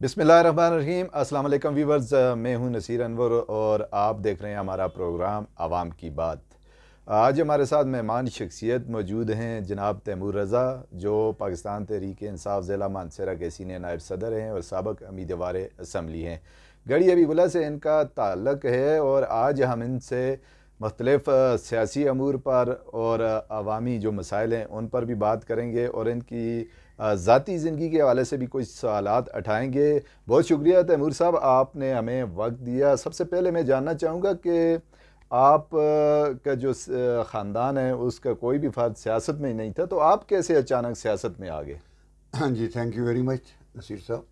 बिस्मिल्लाहिर्रहमानिर्रहीम। अस्सलाम वालेकुम व्यूवर्स, मैं हूं नसीर अनवर और आप देख रहे हैं हमारा प्रोग्राम आवाम की बात। आज हमारे साथ मेहमान शख्सियत मौजूद हैं जनाब तैमूर रज़ा, जो पाकिस्तान तहरीक इंसाफ ज़िला मानसरा के सीनियर नायब सदर हैं और साबिक़ उम्मीदवार असम्बली हैं। गढ़ी हबीबुल्लाह से इनका ताल्लुक़ है और आज हम इनसे मुख्तलिफ़ सियासी अमूर पर और अवामी जो मसाइल हैं उन पर भी बात करेंगे और इनकी ज़ाती ज़िंदगी के हवाले से भी कुछ सवालात उठाएँगे। बहुत शुक्रिया तैमूर साहब, आपने हमें वक्त दिया। सबसे पहले मैं जानना चाहूँगा कि आप का जो ख़ानदान है उसका कोई भी फ़र्द सियासत में ही नहीं था, तो आप कैसे अचानक सियासत में आ गए? हाँ जी, thank you very much Naseer sahab.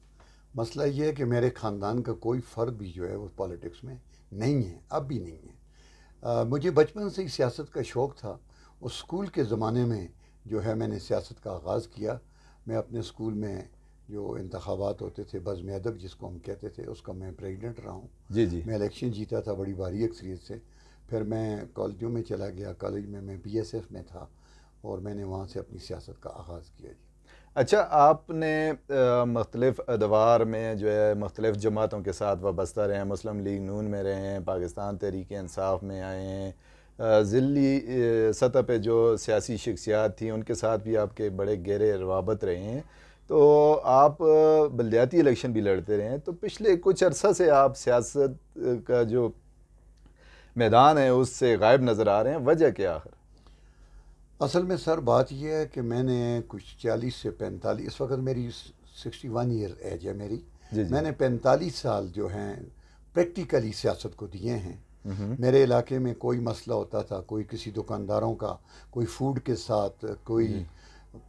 मसला ये है कि मेरे ख़ानदान का कोई फ़र्द भी जो है वो पॉलिटिक्स में नहीं है, अब भी नहीं है। मुझे बचपन से ही सियासत का शौक़ था और स्कूल के ज़माने में जो है मैंने सियासत का आगाज़ किया। मैं अपने स्कूल में जो इंतखाबात होते थे, बज़्म अदब जिसको हम कहते थे, उसका मैं प्रेसिडेंट रहा हूँ। जी जी। मैं इलेक्शन जीता था बड़ी भारी अक्सरियत से। फिर मैं कॉलेजों में चला गया, कॉलेज में मैं BSF में था और मैंने वहाँ से अपनी सियासत का आगाज़ किया जी। अच्छा, आपने मुख्तलिफ़ अदवार में जो है मुख्तलिफ़ जमातों के साथ वाबस्ता रहे हैं। मुस्लिम लीग नून में रहे हैं, पाकिस्तान तहरीक इंसाफ में आए हैं, ज़िली सतह पे जो सियासी शख्सियात थी उनके साथ भी आपके बड़े गहरे रवाबत रहे हैं। तो आप बलदियाती इलेक्शन भी लड़ते रहे हैं, तो पिछले कुछ अरसा से आप सियासत का जो मैदान है उससे गायब नज़र आ रहे हैं, वजह क्या आखिर? असल में सर बात यह है कि मैंने कुछ 40 से 45, इस वक्त मेरी 61 ईयर एज है मेरी। जी जी। मैंने 45 साल जो हैं प्रैक्टिकली सियासत को दिए हैं। मेरे इलाके में कोई मसला होता था, कोई किसी दुकानदारों का, कोई फूड के साथ, कोई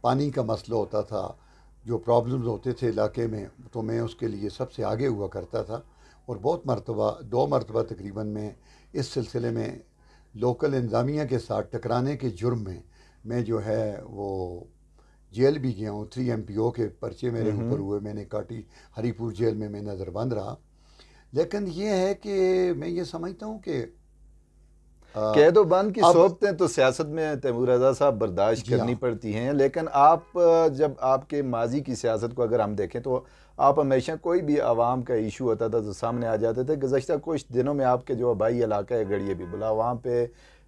पानी का मसला होता था, जो प्रॉब्लम्स होते थे इलाके में, तो मैं उसके लिए सबसे आगे हुआ करता था। और बहुत मरतबा, 2 मरतबा तकरीबन मैं इस सिलसिले में लोकल इंतज़ामिया के साथ टकराने के जुर्म में मैं जो है वो जेल भी गया हूँ। 3 MPO के पर्चे मेरे ऊपर हुए, मैंने काटी, हरीपुर जेल में मैं नज़रबंद रहा। लेकिन ये है कि मैं ये समझता हूँ कि कैद व बंद की अब सोबतें तो सियासत में तैमूर रज़ा साहब बर्दाश्त जी करनी हाँ, पड़ती हैं, लेकिन आप जब आपके माजी की सियासत को अगर हम देखें तो आप हमेशा कोई भी आवाम का इशू होता था तो सामने आ जाते थे। गुज़श्ता कुछ दिनों में आपके जो आबाई इलाका है गढ़ी हबीबुल्लाह, वहाँ पे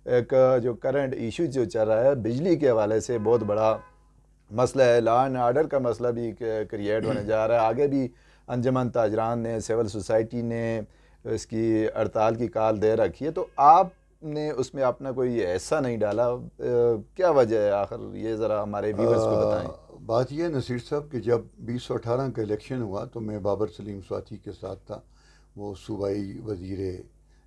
एक जो करंट इशू जो चल रहा है बिजली के हवाले से बहुत बड़ा मसला है, लॉ एंड ऑर्डर का मसला भी क्रिएट होने जा रहा है। आगे भी अंजुमन ताजरान ने, सिविल सोसाइटी ने इसकी हड़ताल की काल दे रखी है, तो आपने उसमें अपना कोई ऐसा नहीं डाला, क्या वजह है आखिर, ये ज़रा हमारे व्यूवर्स को बताएं। बात यह है नसीर साहब कि जब 2018 का इलेक्शन हुआ तो मैं बाबर सलीम स्वाति के साथ था। वो सूबाई वज़ीर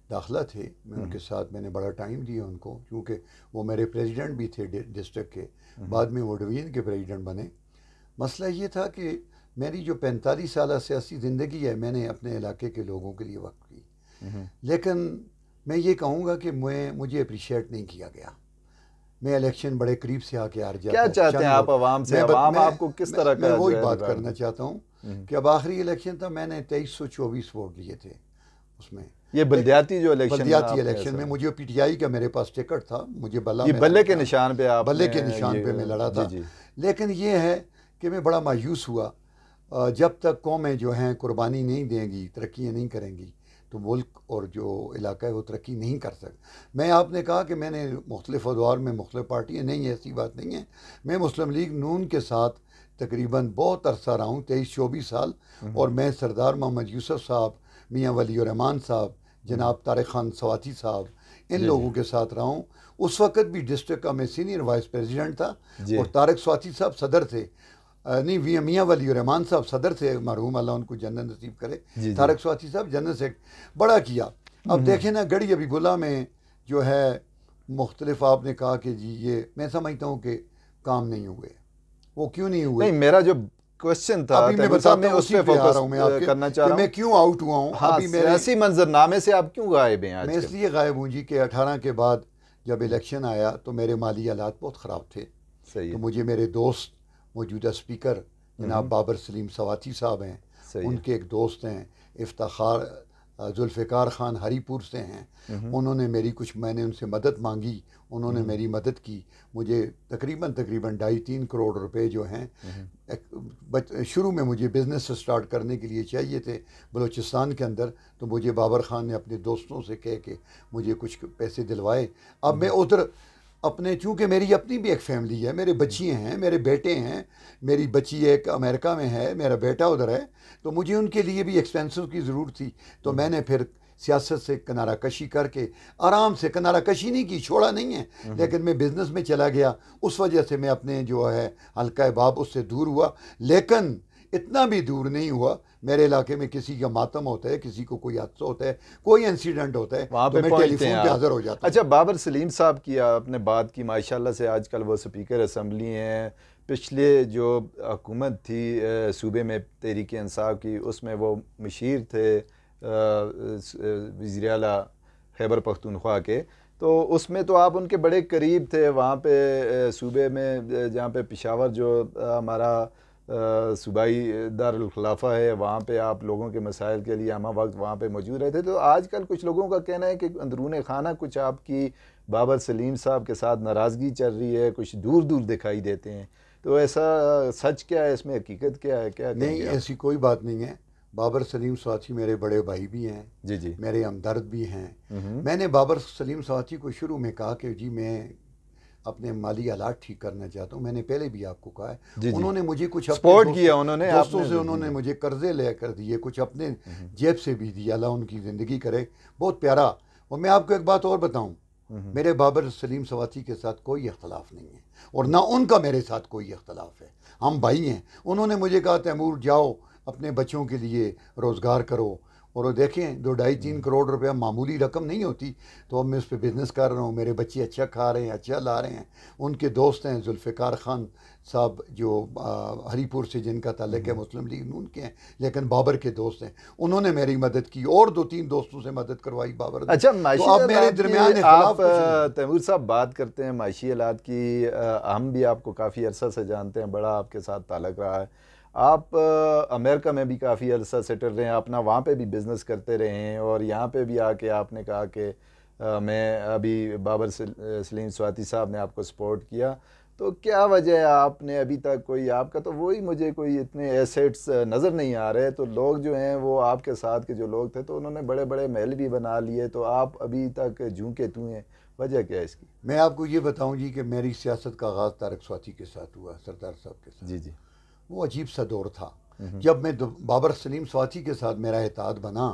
दाखिला थे। मैं उनके साथ मैंने बड़ा टाइम दिया उनको, क्योंकि वो मेरे प्रेसिडेंट भी थे डिस्ट्रिक्ट के। बाद में वो डिवीज़न के प्रेसिडेंट बने। मसला ये था कि मेरी जो 45 साल सियासी ज़िंदगी है, मैंने अपने इलाके के लोगों के लिए वक्त की। लेकिन मैं ये कहूँगा कि मुझे अप्रिशिएट नहीं किया गया। मैं इलेक्शन बड़े करीब से आके हार क्या जाता, चाहते चंद हैं आप वोट। आवाम से? आवाम आपको किस तरह मैं का जो वही है बात रिकॉर्ड करना दे? चाहता हूँ कि अब आखिरी इलेक्शन था, मैंने 2324 वोट लिए थे उसमें। ये लेकिन बलदियाती जो इलेक्शन बल्दियाती आपने इलेक्शन में ऐसा, मुझे PTI का मेरे पास टिकट था, मुझे बल्ला ये मेरा बल्ले के निशान, निशान पे बल्ले आपने के निशान पे मैं ये, लड़ा जी था। जी। लेकिन ये है कि मैं बड़ा मायूस हुआ। जब तक कौमें जो हैं कुर्बानी नहीं देंगी, तरक्की नहीं करेंगी, तो मुल्क और जो इलाका है वो तरक्की नहीं कर सकता। मैं, आपने कहा कि मैंने मुख्तलिफ अदवार में मुख्तलिफ पार्टियाँ, नहीं ऐसी बात नहीं है। मैं मुस्लिम लीग नून के साथ तकरीबन बहुत अरसा रहा हूँ, 23-24 साल। और मैं सरदार मोहम्मद यूसुफ साहब, मियाँ वली रहमान साहब, जनाब तारिक खान सवाती साहब, इन जी जी। लोगों के साथ रहा हूँ। उस वक़्त भी डिस्ट्रिक्ट का मैं सीनियर वाइस प्रेसिडेंट था जी और तारिक स्वाति साहब सदर थे। नहीं, मियाँ वली रहमान साहब सदर थे, मरहूम अल्लाह उनको जन्नत नसीब करे। जी जी। तारक स्वाति साहब जनरल सेक्रेटरी, बड़ा किया। अब देखें ना, गढ़ी हबीबुल्लाह में जो है मुख्तलिफ, आपने कहा कि जी ये मैं समझता हूँ कि काम नहीं हुए। वो क्यों नहीं हुए? नहीं, मेरा जो क्वेश्चन था अभी मैं तैमूर साहब, मैं बताता हूँ, उस उसी पर पे आ रहा फोकस हूँ मैं आपके करना चाह कि रहा मैं हूँ। क्यों आउट हुआ हूँ। हाँ, अभी मेरे, सियासी मंजरनामे से आप क्यों गायब हैं मैं आजकल? इसलिए गायब हूँ जी कि 18 के बाद जब इलेक्शन आया तो मेरे माली हालात बहुत ख़राब थे। सही तो है। मुझे मेरे दोस्त, मौजूदा स्पीकर जनाब हम्म, बाबर सलीम सवाती साहब हैं, सही है। उनके एक दोस्त हैं इफ्तार जुल्फ़िकार ख़ान हरीपुर से हैं, उन्होंने मेरी कुछ, मैंने उनसे मदद मांगी, उन्होंने मेरी मदद की। मुझे तकरीबन 2.5-3 करोड़ रुपए जो हैं शुरू में मुझे बिज़नेस स्टार्ट करने के लिए चाहिए थे बलूचिस्तान के अंदर, तो मुझे बाबर ख़ान ने अपने दोस्तों से कह के मुझे कुछ पैसे दिलवाए। अब मैं उधर अपने, चूँकि मेरी अपनी भी एक फैमिली है, मेरे बच्चियाँ हैं, मेरे बेटे हैं, मेरी बच्ची एक अमेरिका में है, मेरा बेटा उधर है, तो मुझे उनके लिए भी एक्सपेंसिव की ज़रूरत थी। तो मैंने फिर सियासत से किनारा कशी करके आराम से, किनारा कशी नहीं की, छोड़ा नहीं है, लेकिन मैं बिज़नेस में चला गया। उस वजह से मैं अपने जो है हल्का बाब उससे दूर हुआ, लेकिन इतना भी दूर नहीं हुआ। मेरे इलाके में किसी का मातम होता है, किसी को कोई हादसा होता है, कोई इंसिडेंट होता है, वहाँ तो मैं टेलीफोन पे हाजिर हो जाता हूँ। अच्छा, बाबर सलीम साहब की आपने बात की, माशाल्लाह से आजकल वो स्पीकर असम्बली हैं। पिछले जो हुकूमत थी सूबे में तहरीक इंसाफ की, उसमें वो मुशीर थे वज़ीर आला खैबर पख्तूनख्वा के, तो उसमें तो आप उनके बड़े करीब थे। वहाँ पे सूबे में जहाँ पे पेशावर जो हमारा सूबाई दारुल खिलाफा है, वहाँ पे आप लोगों के मसाइल के लिए हम वक्त वहाँ पे मौजूद रहते। तो आजकल कुछ लोगों का कहना है कि अंदरून खाना कुछ आपकी बाबर सलीम साहब के साथ नाराज़गी चल रही है, कुछ दूर दूर दिखाई देते हैं। तो ऐसा सच क्या है, इसमें हकीकत क्या है? क्या नहीं, ऐसी कोई बात नहीं है। बाबर सलीम स्वाति मेरे बड़े भाई भी हैं, जी जी, मेरे हमदर्द भी हैं। मैंने बाबर सलीम स्वाति को शुरू में कहा कि जी मैं अपने माली हालात ठीक करना चाहता हूँ। मैंने पहले भी आपको कहा है, जी जी, उन्होंने मुझे कुछ सपोर्ट किया, उन्होंने दोस्तों से उन्होंने मुझे कर्जे लेकर दिए, कुछ अपने जेब से भी दिया। अल्लाह उनकी ज़िंदगी करे, बहुत प्यारा। और मैं आपको एक बात और बताऊँ, मेरे बाबर सलीम स्वाति के साथ कोई इख्तलाफ नहीं है, और ना उनका मेरे साथ कोई इख्तलाफ है। हम भाई हैं। उन्होंने मुझे कहा तैमूर जाओ अपने बच्चों के लिए रोज़गार करो, और वो देखें 2-2.5-3 करोड़ रुपया मामूली रकम नहीं होती। तो अब मैं उस पर बिज़नेस कर रहा हूँ, मेरे बच्चे अच्छा खा रहे हैं, अच्छा ला रहे हैं। उनके दोस्त हैं जुल्फ़िकार ख़ान साहब जो हरीपुर से, जिनका ताल्लुक़ है मुस्लिम लीग नून के हैं, लेकिन बाबर के दोस्त हैं। उन्होंने मेरी मदद की और 2-3 दोस्तों से मदद करवाई बाबर ने। अच्छा, तो अब मेरे दरमियान आप तैमूर साहब बात करते हैं माशी हालात की, हम भी आपको काफ़ी अरसा से जानते हैं, बड़ा आपके साथ ताल्लुक़ रहा है। आप अमेरिका में भी काफ़ी अरसा सेटल रहे हैं, अपना वहाँ पे भी बिज़नेस करते रहे हैं, और यहाँ पे भी आके आपने कहा कि मैं अभी बाबर सलीम स्वाति साहब ने आपको सपोर्ट किया। तो क्या वजह है आपने अभी तक कोई, आपका तो वही, मुझे कोई इतने एसेट्स नज़र नहीं आ रहे। तो लोग जो हैं वो आपके साथ के जो लोग थे, तो उन्होंने बड़े बड़े महल भी बना लिए, तो आप अभी तक झूके तू हैं, वजह क्या है इसकी? मैं आपको ये बताऊँ जी कि मेरी सियासत का आगाज़ तारक स्वाति के साथ हुआ, सरदार साहब के साथ। जी जी, वो अजीब सा दौर था। जब मैं बाबर सलीम स्वाति के साथ मेरा इत्तेहाद बना,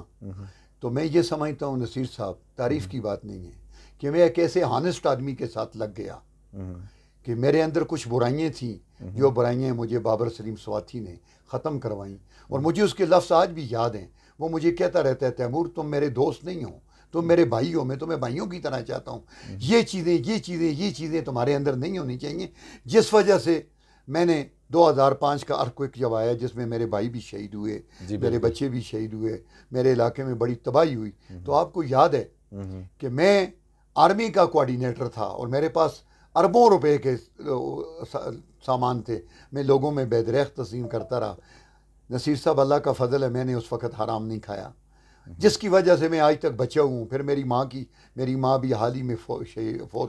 तो मैं ये समझता हूँ नसीर साहब, तारीफ़ की बात नहीं है कि मैं एक ऐसे हानेस्ट आदमी के साथ लग गया कि मेरे अंदर कुछ बुराइयाँ थीं, जो बुराइयाँ मुझे बाबर सलीम स्वाति ने ख़त्म करवाईं। और मुझे उसके लफ्ज़ आज भी याद हैं। वो मुझे कहता रहता है, तैमूर तुम मेरे दोस्त नहीं हो, तुम मेरे भाई हो, मैं तुम्हें भाइयों की तरह चाहता हूँ। ये चीज़ें तुम्हारे अंदर नहीं होनी चाहिए। जिस वजह से मैंने 2005 का अर्थक्वेक जब आया, जिसमें मेरे भाई भी शहीद हुए, मेरे बच्चे भी शहीद हुए, मेरे इलाके में बड़ी तबाही हुई। तो आपको याद है कि मैं आर्मी का कोऑर्डिनेटर था और मेरे पास अरबों रुपए के सामान थे। मैं लोगों में बेदरेख तस्लीम करता रहा। नसीर साहब, अल्लाह का फ़ज़ल है, मैंने उस वक़्त हराम नहीं खाया, जिसकी वजह से मैं आज तक बचा हूँ। फिर मेरी माँ भी हाल ही में फोत,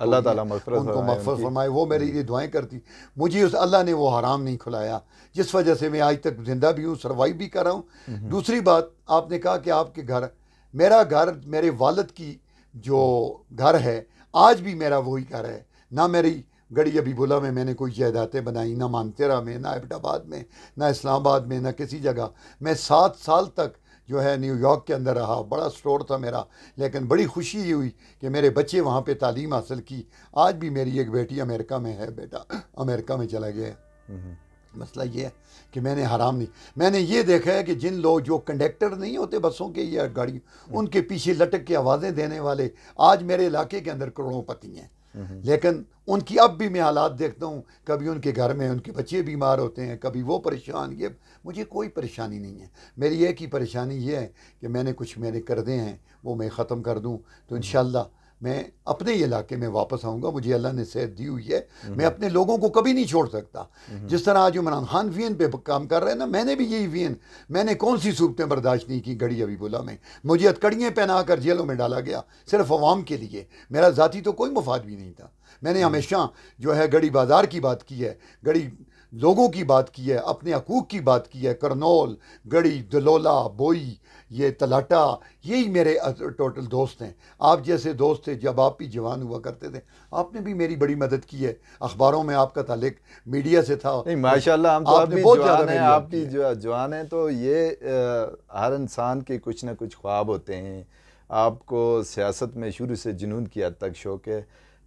अल्लाह ताला उनको मग़फ़िरत फरमाए, वो मेरे लिए दुआएं करती। मुझे उस अल्लाह ने वो हराम नहीं खिलाया, जिस वजह से मैं आज तक ज़िंदा भी हूँ, सर्वाइव भी कर रहा हूँ। दूसरी बात, आपने कहा कि आपके घर, मेरा घर, मेरे वालिद की जो घर है, आज भी मेरा वही घर है। ना मेरी गड़ी अबीबुल्ला में मैंने कोई जायदातें बनाई, ना मानतेरा में, ना एबटाबाद में, ना इस्लामाबाद में, ना किसी जगह। मैं 7 साल तक जो है न्यूयॉर्क के अंदर रहा, बड़ा स्टोर था मेरा। लेकिन बड़ी खुशी ये हुई कि मेरे बच्चे वहाँ पे तालीम हासिल की। आज भी मेरी एक बेटी अमेरिका में है, बेटा अमेरिका में चला गया है। मसला ये है कि मैंने हराम नहीं, मैंने ये देखा है कि जिन लोग, जो कंडक्टर नहीं होते बसों के या गाड़ी, उनके पीछे लटक के आवाज़ें देने वाले आज मेरे इलाके के अंदर करोड़पति हैं। लेकिन उनकी अब भी मैं हालात देखता हूँ, कभी उनके घर में उनके बच्चे बीमार होते हैं, कभी वो परेशान। ये मुझे कोई परेशानी नहीं है। मेरी एक ही परेशानी ये है कि मैंने कुछ मेरे कर्जे हैं वो मैं ख़त्म कर दूँ, तो इंशाअल्लाह मैं अपने इलाके में वापस आऊँगा, मुझे अल्लाह ने सेहत दी हुई है, मैं अपने लोगों को कभी नहीं छोड़ सकता। जिस तरह आज इमरान खान वीएन पे काम कर रहे हैं ना, मैंने भी यही वीएन, मैंने कौन सी सूरतें बर्दाश्त नहीं की गड़ी हबीबुल्लाह में। मुझे हथकड़ियाँ पहना कर जेलों में डाला गया सिर्फ अवाम के लिए, मेरा ज़ाती तो कोई मुफाद भी नहीं था। मैंने हमेशा जो है गड़ी बाज़ार की बात की है, गड़ी लोगों की बात की है, अपने हकूक़ की बात की है। करनौल, गड़ी, दलोला, बोई, ये तलाटा, यही मेरे टोटल दोस्त हैं। आप जैसे दोस्त थे जब आप भी जवान हुआ करते थे, आपने भी मेरी बड़ी मदद की है। अखबारों में आपका ताल्लुक मीडिया से था। नहीं माशाल्लाह, हम तो आप भी जवान हैं, आप भी जवान हैं, तो ये हर इंसान के कुछ ना कुछ ख्वाब होते हैं। आपको सियासत में शुरू से जुनून की हद तक शौक़ है,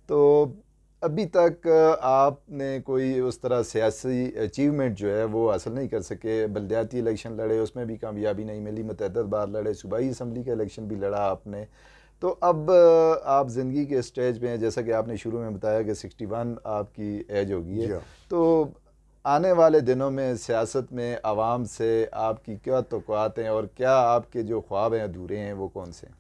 तो अभी तक आपने कोई उस तरह सियासी अचीवमेंट जो है वो हासिल नहीं कर सके। बल्दियाती इलेक्शन लड़े, उसमें भी कामयाबी नहीं मिली, मुतअद्दिद बार लड़े, सूबाई असम्बली का इलेक्शन भी लड़ा आपने। तो अब आप ज़िंदगी के स्टेज पे हैं, जैसा कि आपने शुरू में बताया कि 61 आपकी एज होगी है, तो आने वाले दिनों में सियासत में आवाम से आपकी क्या तवक्कुआत हैं और क्या आपके जो ख्वाब हैं अधूरे हैं वो कौन से हैं?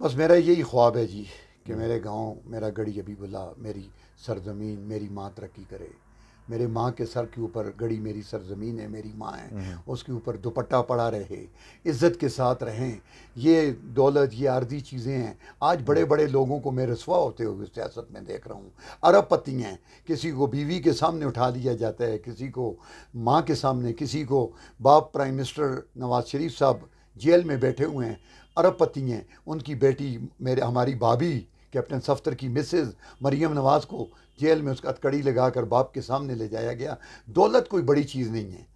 बस मेरा यही ख्वाब है जी कि मेरे गांव, मेरा गड़ी हबीबुल्लाह, मेरी सरज़मीन, मेरी माँ तरक्की करे। मेरे माँ के सर के ऊपर गड़ी मेरी सरज़मीन है, मेरी माँ है, उसके ऊपर दुपट्टा पड़ा रहे, इज़्ज़त के साथ रहें। ये दौलत, ये आर्जी चीज़ें हैं। आज बड़े बड़े लोगों को मैं रसवा होते हुए सियासत में देख रहा हूँ। अरबपति हैं, किसी को बीवी के सामने उठा लिया जाता है, किसी को माँ के सामने, किसी को बाप प्राइम मिनिस्टर नवाज़ शरीफ साहब जेल में बैठे हुए हैं, अरबपति हैं। उनकी बेटी हमारी भाभी कैप्टन सफ्तर की मिसेज़ मरियम नवाज़ को जेल में उसका हथकड़ी लगाकर बाप के सामने ले जाया गया। दौलत कोई बड़ी चीज़ नहीं है।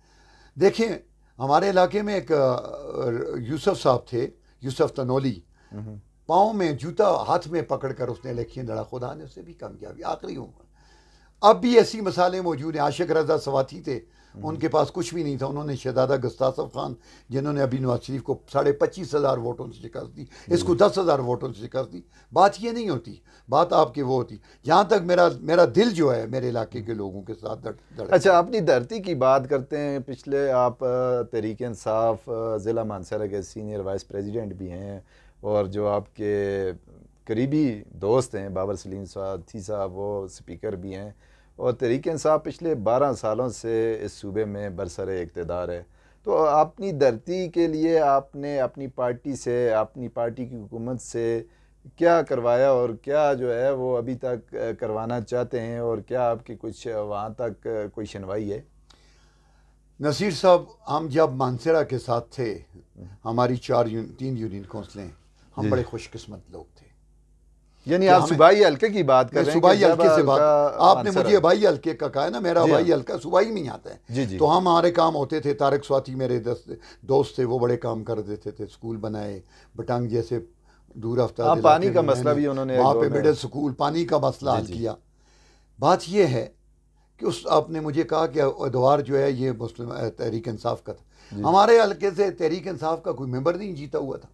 देखें, हमारे इलाके में एक यूसुफ साहब थे, यूसुफ तनोली, पाँव में जूता हाथ में पकड़कर उसने इलेक्शन लड़ा, खुदा ने उसे भी कामयाबी, आखिरी उम्र। अब भी ऐसी मिसालें मौजूद हैं। आशिक रज़ा सवाती थे, उनके पास कुछ भी नहीं था, उन्होंने शहजादा गुस्तासफ खान, जिन्होंने अभी नवाज शरीफ को 25,500 वोटों से शिकस्त दी, इसको 10,000 वोटों से शिकस्त दी। बात ये नहीं होती, बात आपके वो होती। जहाँ तक मेरा दिल जो है मेरे इलाके के लोगों के साथ अच्छा, अपनी धरती की बात करते हैं। पिछले आप तहरीक इंसाफ ज़िला मानसरा के सीनियर वाइस प्रेसिडेंट भी हैं, और जो आपके करीबी दोस्त हैं बाबर सलीम साथी साहब, वो स्पीकर भी हैं, और तहरीक इंसाफ पिछले 12 सालों से इस सूबे में बरसरे इक़्तिदार है। तो अपनी धरती के लिए आपने अपनी पार्टी से, अपनी पार्टी की हुकूमत से क्या करवाया और क्या जो है वो अभी तक करवाना चाहते हैं, और क्या आपकी कुछ वहाँ तक कोई सुनवाई है? नसीर साहब, हम जब मानसरा के साथ थे, हमारी 3 यूनियन कौंसलें, हम बड़े खुशकिस्मत लोग थे। यानी आप सूबाई हल्के की बात कर रहे हैं? सूबाई हल्के से बात, आपने मुझे अबाई हल्के का कहा है ना, मेरा अबाई हल्का सूबाई में ही आता है। तो हम हमारे काम होते थे। तारक स्वाति मेरे दोस्त थे, वो बड़े काम कर देते थे, स्कूल बनाए, बटंग जैसे दूर हफ्ता, पानी का मसला भी उन्होंने वहाँ पे मिडिल स्कूल पानी का मसला हल किया। बात ये है कि उस आपने मुझे कहा कि अदवार जो है ये मुस्लिम तहरीक इंसाफ का था। हमारे हल्के से तहरीक इंसाफ का कोई मेंबर नहीं जीता हुआ था।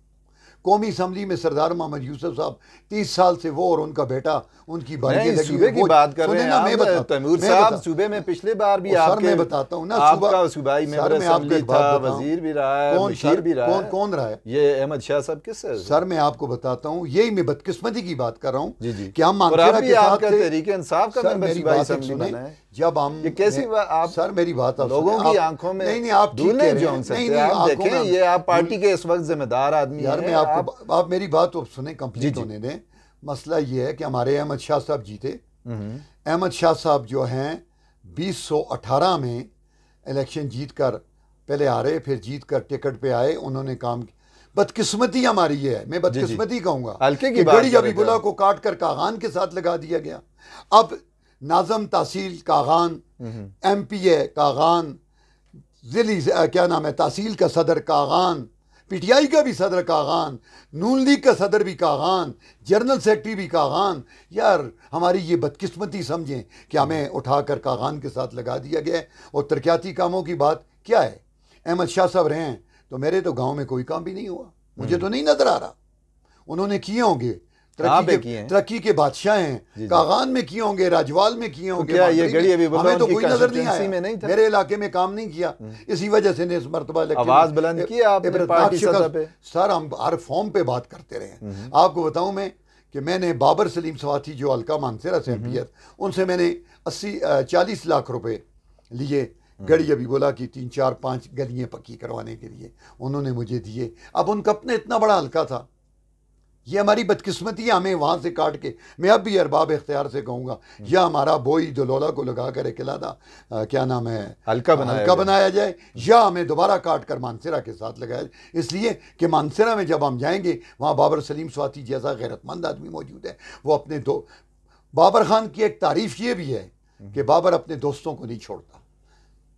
कौमी असम्बली में सरदार मोहम्मद यूसुफ साहब 30 साल से वो और उनका बेटा, उनकी बारियां लगी। सूबे की बात कर रहे हैं आप, तैमूर साहब सूबे में पिछले बार भी आपके, मैं बताता हूँ ना, आपका सूबाई मेंबर असेंबली था, वजीर भी रहा है, मुशीर भी रहा है। कौन रहा है? ये अहमद शाह साहब किस है? सर मैं आपको बताता हूँ, यही मैं बदकिस्मती की बात कर रहा हूँ कि हम मानसरा के साथ तहरीक इंसाफ का मेंबर सूबाई असेंबली बना है। जब हम कैसी आप, सर मेरी बात आप लोगों की आंखों में नहीं आप ठीक कह रहे हैं। आप देखें, ये आप पार्टी के इस वक्त जिम्मेदार आदमी यार, मैं आपको, आप मेरी बात तो सुने, कंप्लीट होने दें। मसला ये है कि हमारे अहमद शाह साहब जीते। अहमद शाह साहब जो हैं 2018 में इलेक्शन जीत कर पहले हारे, फिर जीत कर टिकट पे आए, उन्होंने काम। बदकिस्मती हमारी ये है, मैं बदकिस्मती कहूँगा कि गड़ी हबीबुल्लाह को काट कर कागान के साथ लगा दिया गया। अब नाज़म तहसील कागान, MPA कागान, ज़िली क्या नाम है तहसील का सदर कागान, PTI का भी सदर कागान, नून लीग का सदर भी कागान, जनरल सेक्रेटरी भी कागान। यार हमारी ये बदकिस्मती समझें कि हमें उठाकर कागान के साथ लगा दिया गया है। और तरक्याती कामों की बात क्या है? अहमद शाह साहब रहे हैं तो मेरे तो गांव में कोई काम भी नहीं हुआ, मुझे तो नहीं नजर आ रहा। उन्होंने किए होंगे, तरक्की के बादशाह हैं, कागान में किए होंगे, राजवाल में किए होंगे, हमें तो कोई नजर नहीं आया, मेरे इलाके में काम नहीं किया। इसी वजह से ने इस मरतबा आवाज बुलंद की आपने पार्टी सतह पे। सर हम हर फॉर्म पे बात करते रहे हैं। आपको बताऊं मैं कि मैंने बाबर सलीम स्वाति जो हल्का मानसरा से एमपी, उनसे मैंने 40 लाख रुपए लिए गड़ी अबीबुल्ला की 3 4 5 गलियाँ पक्की करवाने के लिए, उन्होंने मुझे दिए। अब उनका अपना इतना बड़ा हल्का था, ये हमारी बदकिस्मती है, हमें वहाँ से काट के, मैं अब भी अरबाब इख्तियार से कहूँगा, या हमारा बोई दलोला को लगा कर अकेलादा क्या नाम है हल्का बनाया जाए, या हमें दोबारा काट कर मानसरा के साथ लगाया जाए। इसलिए कि मानसरा में जब हम जाएंगे वहाँ बाबर सलीम स्वाति जैसा गैरतमंद आदमी मौजूद है। वो अपने बाबर खान की एक तारीफ ये भी है कि बाबर अपने दोस्तों को नहीं छोड़ता,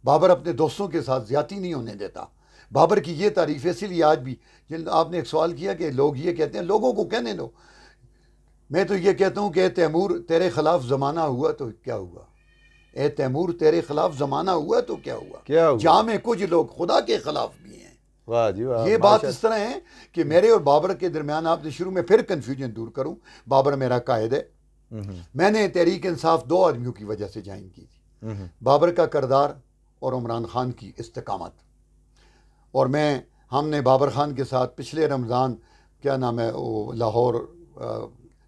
बाबर अपने दोस्तों के साथ ज्यादती नहीं होने देता। बाबर की ये तारीफ है। इसीलिए आज भी जिन आपने एक सवाल किया कि लोग ये कहते हैं, लोगों को कहने दो, मैं तो ये कहता हूँ कि तैमूर तेरे खिलाफ ज़माना हुआ तो क्या हुआ, ए तैमूर तेरे खिलाफ ज़माना हुआ तो क्या हुआ, जहाँ में कुछ लोग खुदा के खिलाफ भी हैं। वाह जी वाह। ये बात इस तरह है कि मेरे और बाबर के दरमियान, आपने शुरू में फिर कन्फ्यूजन दूर करूँ, बाबर मेरा कायद है। मैंने तहरीक इंसाफ 2 आदमियों की वजह से ज्वाइन की थी, बाबर का किरदार और इमरान खान की इस्तिकामत। और हमने बाबर खान के साथ पिछले रमज़ान क्या नाम है वो लाहौर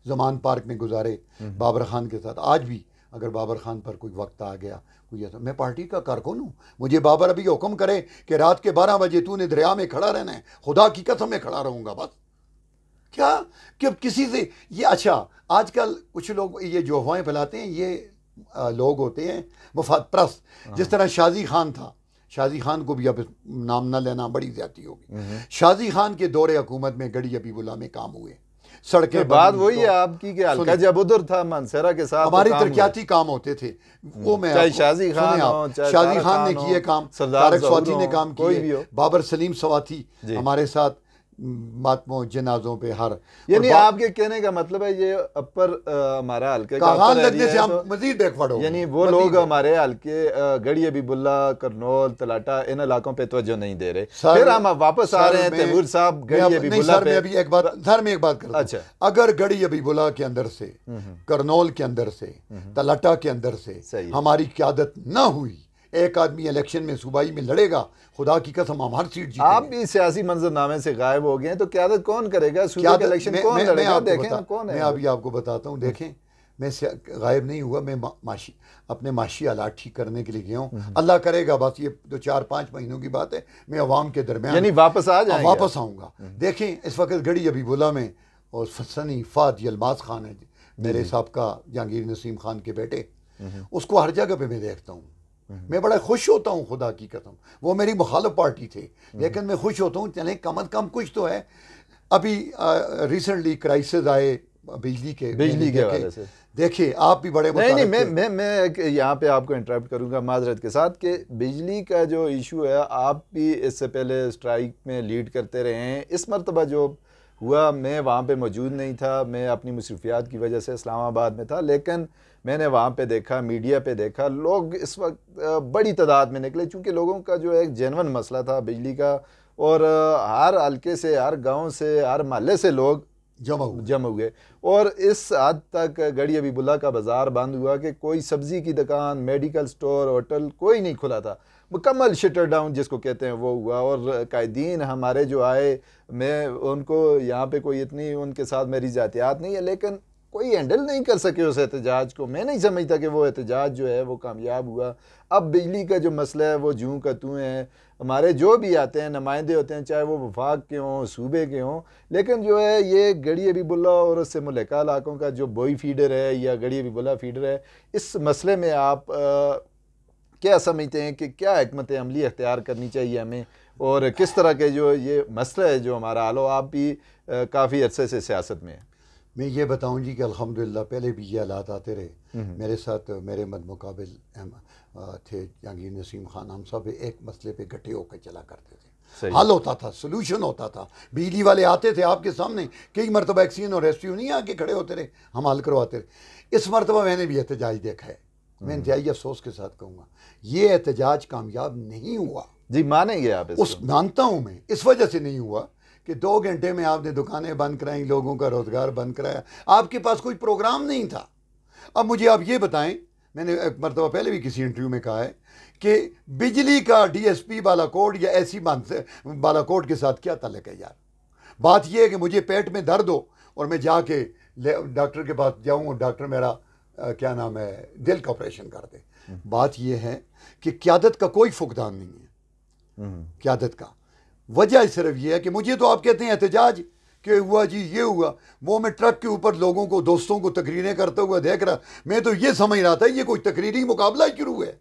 ज़मान पार्क में गुजारे बाबर खान के साथ। आज भी अगर बाबर खान पर कोई वक्त आ गया, कोई ऐसा, मैं पार्टी का कारकुन हूँ, मुझे बाबर अभी हुक्म करे कि रात के 12 बजे तूने दरिया में खड़ा रहना है, खुदा की कसम में खड़ा रहूँगा बस। क्या कि किसी से ये, अच्छा आजकल कुछ लोग ये जो अफवाहें फैलाते हैं, ये लोग होते हैं मुफाद परस्त। जिस तरह शाजी खान था, शाजी खान को भी अब नाम ना लेना बड़ी ज्यादती होगी। शाजी खान के दौरे हुकूमत में गड़ी अबीबुल्ला में काम हुए, सड़कें, बात वही है आपकी कि हल्का जब उधर था मानसरा के साथ हमारी तरक्याती काम होते थे, वो मैं चाहे शाजी खान हो, शाजी खान ने किए काम, तारक स्वाति ने काम किए, बाबर सलीम स्वाति हमारे साथ मातमों जनाजों पे हर, यानी आपके कहने का मतलब है ये अपर हमारा हल्के का लगने से हम मजीद बैकवर्ड हो, यानी वो लोग हमारे हल्के गड़ी अबीबुल्ला, करनौल, तलाटा, इन इलाकों पे तवज्जो नहीं दे रहे। फिर हम वापस आ रहे हैं तैमूर साहब गड़ी अबीबुल्ला पे। अभी एक बात सर, मैं एक बात करता हूं। अच्छा, अगर गड़ी अबीबुल्ला के अंदर से, करनौल के अंदर से, तलाटा के अंदर से हमारी क़यादत ना हुई, एक आदमी इलेक्शन में सूबाई में लड़ेगा, खुदा की कसम हम हर सीट जीतेंगे। आप भी सियासी मंजरनामे से गायब हो गए हैं, तो क़यादत कौन करेगा? सूबे के इलेक्शन कौन लड़ेगा? देखें कौन है। मैं अभी आपको बताता हूँ, देखें मैं गायब नहीं हुआ, मैं अपने माशी हालात ठीक करने के लिए गया हूँ। अल्लाह करेगा, बस ये 2 4 5 महीनों की बात है, मैं अवाम के दरमियान यानी वापस आ जाएंगे, वापस आऊँगा। देखें इस वक्त गड़ी अबीबुल्ला में और सनी फाद यलमाज खान है, मेरे साहबका जहांगीर नसीम खान के बेटे, उसको हर जगह पे मैं देखता हूँ। मैं बड़ा खुश होता हूँ, खुदा की कसम। वो मेरी मुखालिफ पार्टी थे, लेकिन मैं खुश होता हूँ, चले कम अज़ कम कुछ तो है। अभी रिसेंटली क्राइसिस आए बिजली के हवाले से, देखिए आप भी बड़े नहीं मैं यहाँ पे आपको इंटरप्ट करूँगा माजरत के साथ कि बिजली का जो इशू है, आप भी इससे पहले स्ट्राइक में लीड करते रहे हैं। इस मरतबा जो हुआ, मैं वहाँ पे मौजूद नहीं था, मैं अपनी मुसरफियात की वजह से इस्लामाबाद में था, लेकिन मैंने वहाँ पे देखा, मीडिया पे देखा, लोग इस वक्त बड़ी तादाद में निकले, चूँकि लोगों का जो एक जेन्युइन मसला था बिजली का, और हर हल्के से, हर गांव से, हर महल्ले से लोग जमा हुए। और इस हद तक गड़ी अबीबुल्ला का बाज़ार बंद हुआ कि कोई सब्ज़ी की दुकान, मेडिकल स्टोर, होटल कोई नहीं खुला था, मुकम्मल शटर डाउन जिसको कहते हैं वो हुआ। और कायदीन हमारे जो आए, मैं उनको यहाँ पे कोई इतनी उनके साथ मेरी ज़ातियात नहीं है, लेकिन कोई हैंडल नहीं कर सके उस एहतजाज को। मैं नहीं समझता कि वो एहतजाज जो है वो कामयाब हुआ। अब बिजली का जो मसला है वो जूँ का तूँ है। हमारे जो भी आते हैं नुमाइंदे होते हैं, चाहे वो वफाक के हों, सूबे के हों, लेकिन जो है ये गड़ी अबीबुल्ला और उससे मुल्का इलाकों का जो बोई फीडर है या गड़ी अबीबुल्ला फीडर है, इस मसले में आप क्या समझते हैं कि क्या हिकमत अमली अख्तियार करनी चाहिए हमें, और किस तरह के जो ये मसला है जो हमारा हल हो? आप भी काफ़ी अरसे से सियासत में हैं। मैं ये बताऊं जी कि अल्हम्दुलिल्लाह पहले भी ये हालात आते रहे। मेरे साथ मेरे मद मुकाबिल थे जहांगीर नसीम खान, हम सब एक मसले पे इकट्ठे होकर चला करते थे, हल होता था, सोल्यूशन होता था। बिजली वाले आते थे आपके सामने, कई मरतबा एक्सीजन और रेस्क्यू नहीं आके खड़े होते रहे, हम हल करवाते रहे। इस मरतबा मैंने भी एहतजाज देखा है, मैं इंतहाई अफसोस के साथ कहूँगा ये एहतजाज कामयाब नहीं हुआ। जी मानेंगे आप? मानता हूँ मैं, इस वजह से नहीं हुआ कि 2 घंटे में आपने दुकानें बंद कराई, लोगों का रोजगार बंद कराया, आपके पास कोई प्रोग्राम नहीं था। अब मुझे आप ये बताएं, मैंने एक मरतबा पहले भी किसी इंटरव्यू में कहा है कि बिजली का डीएसपी बालाकोट या ऐसी बालाकोट के साथ क्या ताल्लुक है यार? बात यह है कि मुझे पेट में दर्द हो और मैं जाके डॉक्टर के पास जाऊँ और डॉक्टर मेरा क्या नाम है दिल का ऑपरेशन कर दे। बात यह है कि क़यादत का कोई फुकदान नहीं है। क़यादत का वजह सिर्फ ये है कि मुझे तो आप कहते हैं एहतजाज कि हुआ जी ये हुआ, वो मैं ट्रक के ऊपर लोगों को दोस्तों को तकरीरें करते हुए देख रहा, मैं तो ये समझ रहा था ये कोई तकरीरी मुकाबला शुरू है।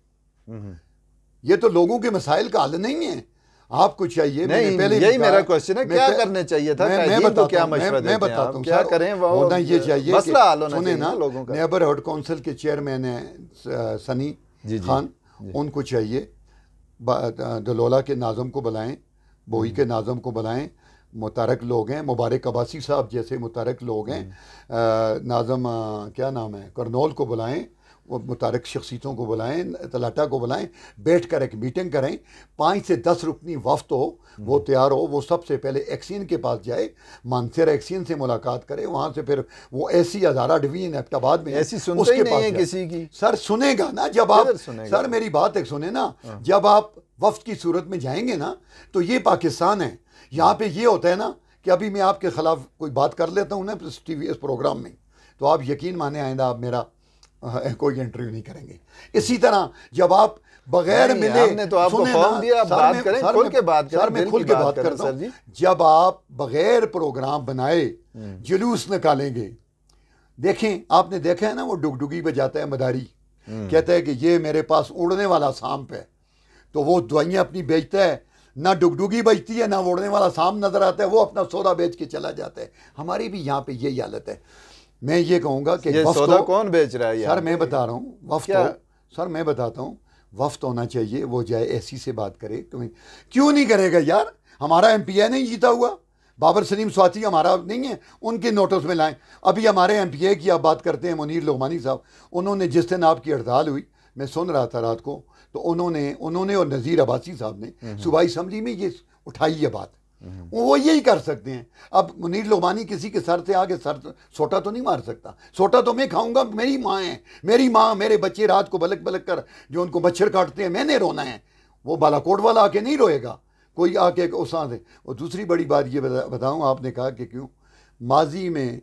ये तो लोगों के मसाइल का हल नहीं है। आपको चाहिए नहीं, पहले यही मेरा क्वेश्चन है, क्या करने चाहिए था? मैं बताता क्या मशवरा देते हैं? मैं बताता हूँ क्या करें, होना ये चाहिए मसला हल होना सुने ना लोगों का। नेबरहुड काउंसिल के चेयरमैन है सनी खान, उनको चाहिए दलोला के नाज़म को बुलाएं, बोई के नाज़म को बुलाएं, मुतारक लोग हैं, मुबारक अब्बासी साहब जैसे मुतारक लोग हैं, नाज़म क्या नाम है करनौल को बुलाएं, वो मुतारक शख्सियतों को बुलाएं, तलाटा को बुलाएं, बैठ कर एक मीटिंग करें। 5 से 10 रुकनी वफ्त हो, वो तैयार हो, वो सबसे पहले एक्सीन के पास जाए, मानसर एक्सीन से मुलाकात करे, वहाँ से फिर वो ऐसी हज़ारा डिवीजन एबटाबाद में ऐसी सुनते ही नहीं है किसी की। सर सुनेगा ना जब आप, सर मेरी बात एक सुने ना, जब आप वफ्त की सूरत में जाएंगे ना तो ये पाकिस्तान है। यहाँ पे ये होता है ना कि अभी मैं आपके खिलाफ कोई बात कर लेता हूँ ना टीवी इस प्रोग्राम में, तो आप यकीन माने आइंदा आप मेरा कोई इंटरव्यू नहीं करेंगे। इसी तरह जब आप बगैर मिले, हमने तो आपको फॉर्म दिया, आप बात करें, खुल के बात करें। सर मैं खुल के बात करता हूँ, जब आप बगैर प्रोग्राम बनाए जुलूस निकालेंगे, देखें आपने देखा है ना वो डुगडुगी बजाता है मदारी, कहता है कि ये मेरे पास उड़ने वाला सांप है, तो वो दवाइयाँ अपनी बेचता है, ना डुगडुगी बचती है ना उड़ने वाला सांप नजर आता है, वो अपना सौदा बेच के चला जाता है। हमारी भी यहाँ पे यही हालत है। मैं ये कहूँगा कि ये सौदा कौन बेच रहा है? सर मैं बता रहा हूँ वफ्त हो, सर मैं बताता हूँ वफ्त होना चाहिए, वो जाए ऐसी से बात करे। क्यों नहीं करेगा यार? हमारा MPA नहीं जीता हुआ, बाबर सलीम स्वाति हमारा नहीं है, उनके नोटिस में लाएं। अभी हमारे MPA की आप बात करते हैं मुनीर लोमानी साहब, उन्होंने जिस दिन आपकी हड़ताल हुई मैं सुन रहा था रात को, तो उन्होंने और नज़ीर अब्बासी साहब ने सूबाई असम्बली में ये उठाई है बात, वो यही कर सकते हैं। अब मुनीर लोमानी किसी के सर से आगे सर सोटा तो नहीं मार सकता, सोटा तो मैं खाऊंगा, मेरी माँ है, मेरी माँ मेरे बच्चे रात को बलक बलक कर जो उनको मच्छर काटते हैं मैंने रोना है, वो बालाकोट वाला आके नहीं रोएगा, कोई आके उसा दे। और दूसरी बड़ी बात ये बताऊँ, आपने कहा कि क्यों माजी में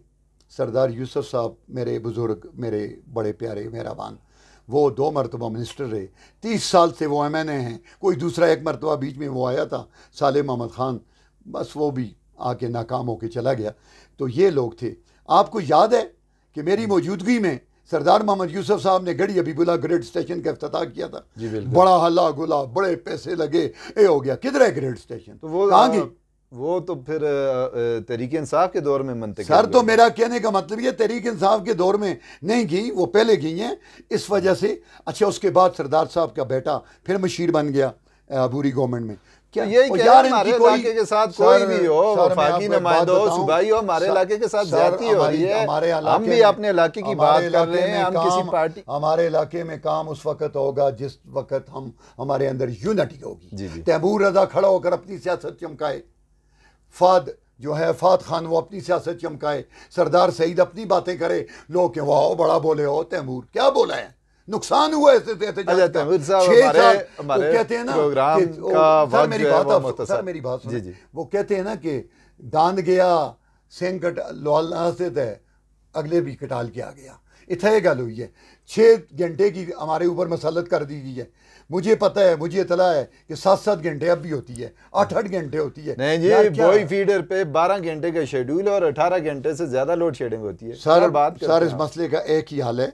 सरदार यूसुफ साहब मेरे बुज़ुर्ग, मेरे बड़े प्यारे मेहरबान, वो 2 मरतबा मिनिस्टर रहे, 30 साल से वो MNA हैं। कोई दूसरा एक मरतबा बीच में वो आया था सालेह मोहम्मद खान, बस वो भी आके नाकाम होके चला गया। तो ये लोग थे। आपको याद है कि मेरी मौजूदगी में सरदार मोहम्मद यूसुफ साहब ने गढ़ी हबीबुल्लाह ग्रेड स्टेशन का इफ्तिताह किया था, बड़ा हल्ला गुला, बड़े पैसे लगे, ये हो गया। किधर है ग्रेड स्टेशन? तो वो कहाँ गई? वो तो फिर तहरीक इंसाफ के दौर में मनते सर, तो मेरा कहने का मतलब ये तहरीक इंसाफ के दौर में नहीं गई, वो पहले गई हैं इस वजह से। अच्छा, उसके बाद सरदार साहब का बेटा फिर मशीर बन गया अबूरी गवर्नमेंट में। क्या यही यार हमारे इलाके के साथ कोई भी हो, वफाकी नुमाइंदा हो, सूबाई हो, हमारे इलाके के साथ ज्यादती हो रही है। हम भी अपने इलाके की बात कर रहे हैं, हम किसी पार्टी, हमारे इलाके में काम उस वक्त होगा जिस वक्त हमारे अंदर यूनिटी होगी। तैमूर रजा खड़ा होकर अपनी सियासत चमकाए, फाद जो है फाद खान वो अपनी सियासत चमकाए, सरदार सईद अपनी बातें करे, लोग के वाह बड़ा बोले हो तैमूर, क्या बोला है, नुकसान हुआ ऐसे तैमूर साहब हमारे कहते हैं ना सर मेरी बात सुन, वो कहते हैं ना कि दांद गया सेंग कट लोल से तय अगले भी कटाल के आ गया। इतना गल हुई है। 6 घंटे की हमारे ऊपर मसलत कर दी गई है। मुझे पता है, मुझे इतला है कि 7-7 घंटे अब भी होती है, 8-8 घंटे होती है। नहीं जी, बोई फीडर पे 12 घंटे का शेड्यूल और 18 घंटे से ज्यादा लोड शेडिंग होती है। सर इस मसले का एक ही हाल है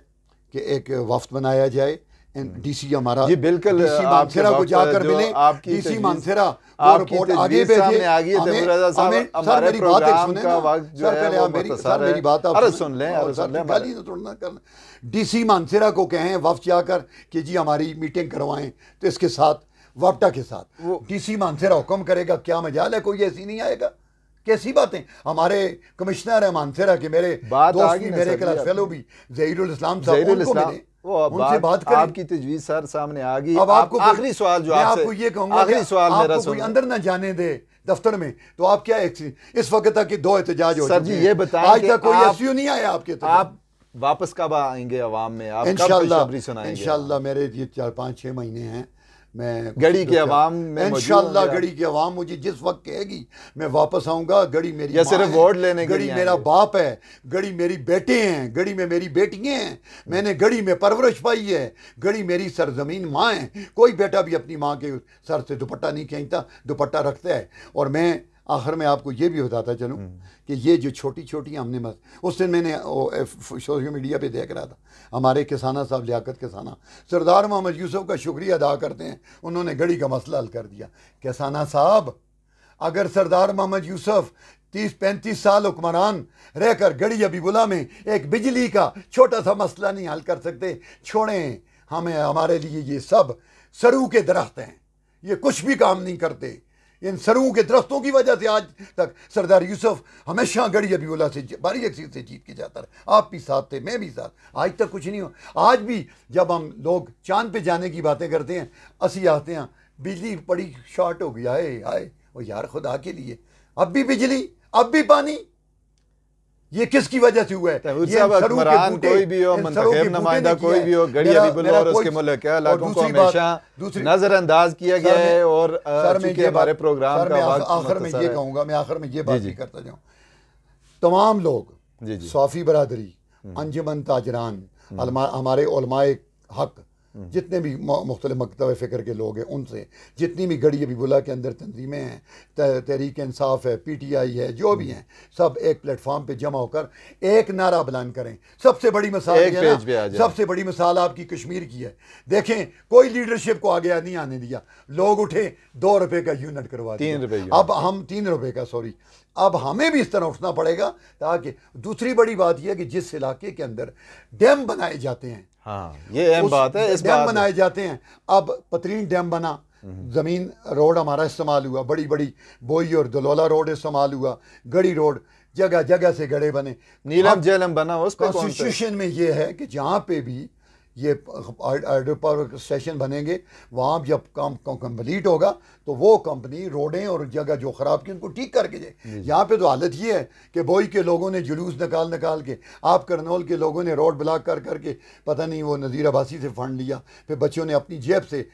कि एक वफ्त बनाया जाए। DC हमारा जी बिल्कुल, DC मानसेरा को जाकर मिले, DC मानसेरा वो रिपोर्ट आगे भेजे। सर मेरी बात सुने ना, सर पहले मेरी बात आप सुन लें, गाली तो तोड़ना करना। DC मानसेरा को कहें वफ्त जाकर कि जी हमारी मीटिंग करवाएं, तो इसके साथ वापटा के साथ DC मानसेरा हुक्म करेगा, क्या मजाल है, कोई ऐसी नहीं आएगा। कैसी बातें, हमारे कमिश्नर है मानसेरा के, मेरे दोस्त भी, मेरे क्लास फेलो भी ज़हीरुल इस्लाम साहब, उनको मिले, उनसे बात करें। आपकी तजवीज़ सर सामने आ गई। अब आपको आखिरी सवाल जो आपसे, आपको ये कहूंगा, आखिरी सवाल मेरा कोई अंदर ना जाने दे दफ्तर में, तो आप क्या इस वक्त तक 2 एहतजाज हो सर जी, ये बताएं आज तक कोई SU नहीं आया आपके तरफ। आप वापस कब आएंगे अवाम में? आप कब खुशखबरी सुनाएंगे? इंशाल्लाह मेरे ये 4-5-6 महीने हैं, मैं गढ़ी की आवाम में इंशाअल्लाह गढ़ी की आवाम मुझे जिस वक्त कहेगी मैं वापस आऊँगा। गढ़ी मेरी या सिर्फ वोट लेने के लिए? गढ़ी मेरा बाप है, गढ़ी मेरी बेटे हैं, गढ़ी में मेरी बेटियाँ हैं, मैंने गढ़ी में परवरिश पाई है, गढ़ी मेरी सरजमीन माँ है। कोई बेटा भी अपनी माँ के सर से दुपट्टा नहीं खींचता, दुपट्टा रखता है। और मैं आखिर में आपको ये भी बताता चलूँ कि ये जो छोटी छोटी हमने उस दिन मैंने सोशल मीडिया पे देख रहा था, हमारे किसाना साहब लियाकत किसाना सरदार मोहम्मद यूसुफ का शुक्रिया अदा करते हैं, उन्होंने गढ़ी का मसला हल कर दिया। किसाना साहब, अगर सरदार मोहम्मद यूसुफ 30-35 साल हुक्मरान रहकर गढ़ी हबीबुल्लाह में एक बिजली का छोटा सा मसला नहीं हल कर सकते, छोड़ें हमें, हमारे लिए ये सब सरू के दरख्त हैं, ये कुछ भी काम नहीं करते। इन सरू के दरख्तों की वजह से आज तक सरदार यूसुफ हमेशा गढ़ी हबीबुल्लाह से बारी अक्सर से जीत के जाता रहा। आप भी साथ थे, मैं भी साथ, आज तक कुछ नहीं हो। आज भी जब हम लोग चांद पे जाने की बातें करते हैं, असी आते हैं बिजली बड़ी शॉर्ट हो गई, आए आए और यार खुदा के लिए अब भी बिजली, अब भी पानी, ये किसकी वजह से हुआ है? कोई भी हो, मुंतखब नुमाइंदा कोई भी हो, गढ़ी हबीबुल्लाह और उसके मुल्क इलाकों को हमेशा नजरअंदाज किया गया है। और चूंकि हमारे प्रोग्राम का आखिर में ये कहूँगा, मैं आखिर में ये बात भी करता जाऊँ, तमाम लोग, सौफी बरादरी, अंजुमन ताजरान, हमारे उलमाए हक, जितने भी मुख्तलिफ मकतब फ़िक्र के लोग हैं, उनसे जितनी भी गढ़ी हबीबुल्लाह के अंदर तंजीमें हैं, तहरीक इंसाफ है, PTI है, जो भी हैं, सब एक प्लेटफॉर्म पे जमा होकर एक नारा बुलंद करें। सबसे बड़ी मिसाल, सबसे बड़ी मिसाल आपकी कश्मीर की है। देखें, कोई लीडरशिप को आगे नहीं आने दिया, लोग उठे 2 रुपये का यूनिट करवा दिया, अब हम 3 रुपये का, सॉरी, अब हमें भी इस तरह उठना पड़ेगा। ताकि दूसरी बड़ी बात यह है कि जिस इलाके के अंदर डैम बनाए जाते हैं, हाँ ये अहम बात है, इस डैम बनाए जाते हैं, अब पतरीन डैम बना, ज़मीन रोड हमारा इस्तेमाल हुआ, बड़ी बड़ी बोई और दलोला रोड इस्तेमाल हुआ, गढ़ी रोड, जगह जगह से गड़े बने, नीलम जेलम बना। उस पर कॉन्स्टिट्यूशन में ये है कि जहाँ पे भी ये हाइड्रो पावर स्टेशन बनेंगे, वहाँ जब काम कंप्लीट होगा तो वो कंपनी रोडें और जगह जो ख़राब की उनको ठीक करके जाए। यहाँ पे तो हालत ये है कि बोई के लोगों ने जुलूस निकाल के, आप करनौल के लोगों ने रोड ब्लॉक करके पता नहीं वो नज़ीर अब्बासी से फंड लिया, फिर बच्चों ने अपनी जेब से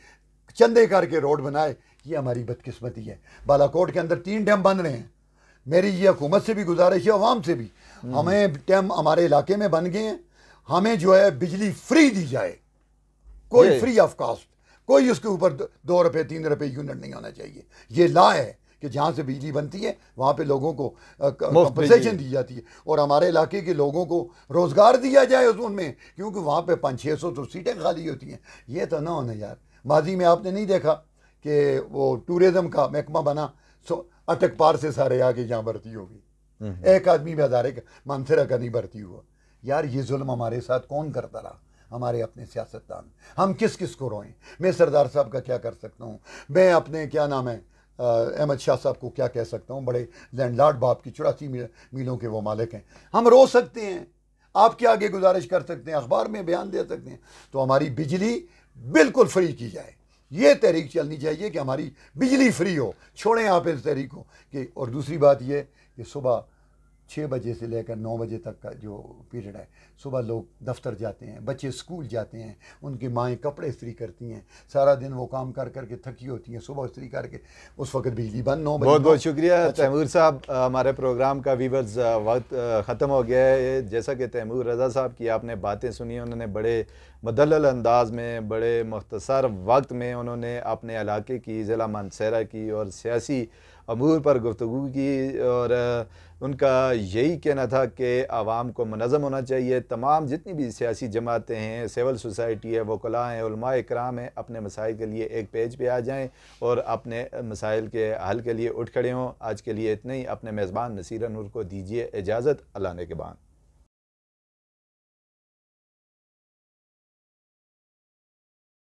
चंदे करके रोड बनाए। ये हमारी बदकिस्मती है। बालाकोट के अंदर 3 डैम बन रहे हैं। मेरी ये हुकूमत से भी गुजारिश है, अवाम से भी, हमें डैम हमारे इलाके में बन गए हैं, हमें जो है बिजली फ्री दी जाए, कोई फ्री ऑफ कॉस्ट, कोई उसके ऊपर 2 रुपये 3 रुपये यूनिट नहीं होना चाहिए। ये लॉ है कि जहाँ से बिजली बनती है वहाँ पे लोगों को कंपनसेशन दी जाती है, और हमारे इलाके के लोगों को रोज़गार दिया जाए उनमें, क्योंकि वहाँ पे 500-600 तो सीटें खाली होती हैं। ये तो ना होना यार। माजी में आपने नहीं देखा कि वो टूरिज़म का महकमा बना, अटक पार से सारे आगे यहाँ भर्ती होगी, एक आदमी में हज़ारे का मानसरा का नहीं भर्ती हुआ। यार ये जुल्म हमारे साथ कौन करता रहा? हमारे अपने सियासतदान। हम किस किस को रोएं? मैं सरदार साहब का क्या कर सकता हूँ, मैं अपने क्या नाम है अहमद शाह साहब को क्या कह सकता हूँ, बड़े लैंडलॉर्ड बाप की 84 मीलों के वो मालिक हैं। हम रो सकते हैं, आपके आगे गुजारिश कर सकते हैं, अखबार में बयान दे सकते हैं, तो हमारी बिजली बिल्कुल फ्री की जाए। ये तहरीक चलनी चाहिए कि हमारी बिजली फ्री हो। छोड़ें आप इस तहरीक को कि, और दूसरी बात ये कि सुबह 6 बजे से लेकर 9 बजे तक का जो पीरियड है, सुबह लोग दफ्तर जाते हैं, बच्चे स्कूल जाते हैं, उनकी माएँ कपड़े इस्त्री करती हैं, सारा दिन वो काम कर करके थकी होती हैं, सुबह इस्त्री करके उस वक्त बिजली बंद 9 बजे। बहुत बहुत शुक्रिया तैमूर साहब। हमारे प्रोग्राम का व्यूअर्स वक्त ख़त्म हो गया है। जैसा कि तैमूर रज़ा साहब की आपने बातें सुनी, उन्होंने बड़े मुदल्लल अंदाज में, बड़े मुख्तसर वक्त में उन्होंने अपने इलाके की, ज़िला मानसरा की और सियासी अमूर पर गुफ्तगू की, और उनका यही कहना था कि आवाम को मुनज़्ज़म होना चाहिए। तमाम जितनी भी सियासी जमातें हैं, सिविल सोसाइटी है, वकला हैं, उलमाए इकराम हैं, अपने मसाइल के लिए एक पेज पे आ जाएं और अपने मसाइल के हल के लिए उठ खड़े हों। आज के लिए इतना ही। अपने मेज़बान नसीर नूर को दीजिए इजाज़त। अल्लाह ने के बाद।